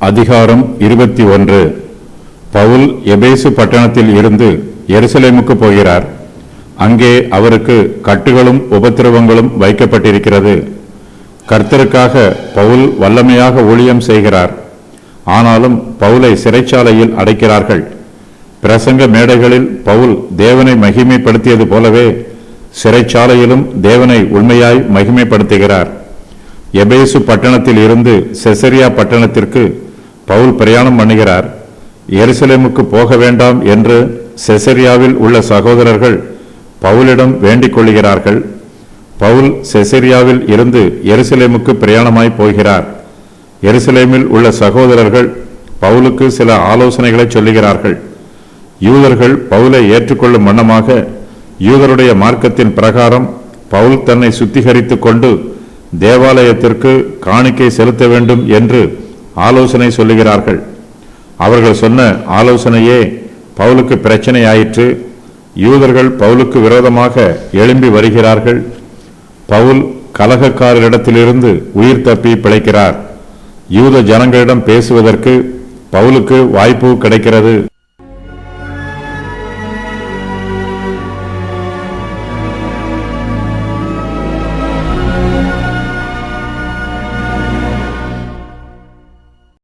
அதிகாரம் 21. பவுல் எபேசு பட்டணத்தில் இருந்து எருசலேமுக்கு போகிறார். அங்கே அவருக்கு கட்டுகளும் உபத்திரவங்களும் வைக்கப்பட்டிருக்கிறது. கர்த்தருக்காக பவுல் வல்லமையாக ஊழியம் செய்கிறார். ஆனாலும் பவுலை சிறைச்சாலையில் அடைக்கிறார்கள். பிரசங்க மேடைகளில் பவுல் தேவனை மகிமைப்படுத்தியது போலவே சிறைச்சாலையிலும் தேவனை உண்மையாய் மகிமைப்படுத்துகிறார். எபேசு பட்டணத்தில் இருந்து செசரியா பட்டணத்திற்கு பவுல் பிரயாணம் பண்ணுகிறார். எருசலேமுக்கு போக வேண்டாம் என்று செசரியாவில் உள்ள சகோதரர்கள் பவுலிடம் வேண்டிக் கொள்கிறார்கள். பவுல் செசரியாவில் இருந்து எருசலேமுக்கு பிரயாணமாய் போகிறார். எருசலேமில் உள்ள சகோதரர்கள் பவுலுக்கு சில ஆலோசனைகளை சொல்லுகிறார்கள். யூதர்கள் பவுலை ஏற்றுக்கொள்ளும் வண்ணமாக யூதருடைய மார்க்கத்தின் பிரகாரம் பவுல் தன்னை சுத்திகரித்து கொண்டு தேவாலயத்திற்கு காணிக்கை செலுத்த வேண்டும் என்று ஆலோசனை சொல்லுகிறார்கள். அவர்கள் சொன்ன ஆலோசனையே பவுலுக்கு பிரச்சனையாயிற்று. யூதர்கள் பவுலுக்கு விரோதமாக எழும்பி வருகிறார்கள். பவுல் கலகக்காரரிடத்திலிருந்து உயிர் தப்பி பிழைக்கிறார். யூத ஜனங்களிடம் பேசுவதற்கு பவுலுக்கு வாய்ப்பு கிடைக்கிறது.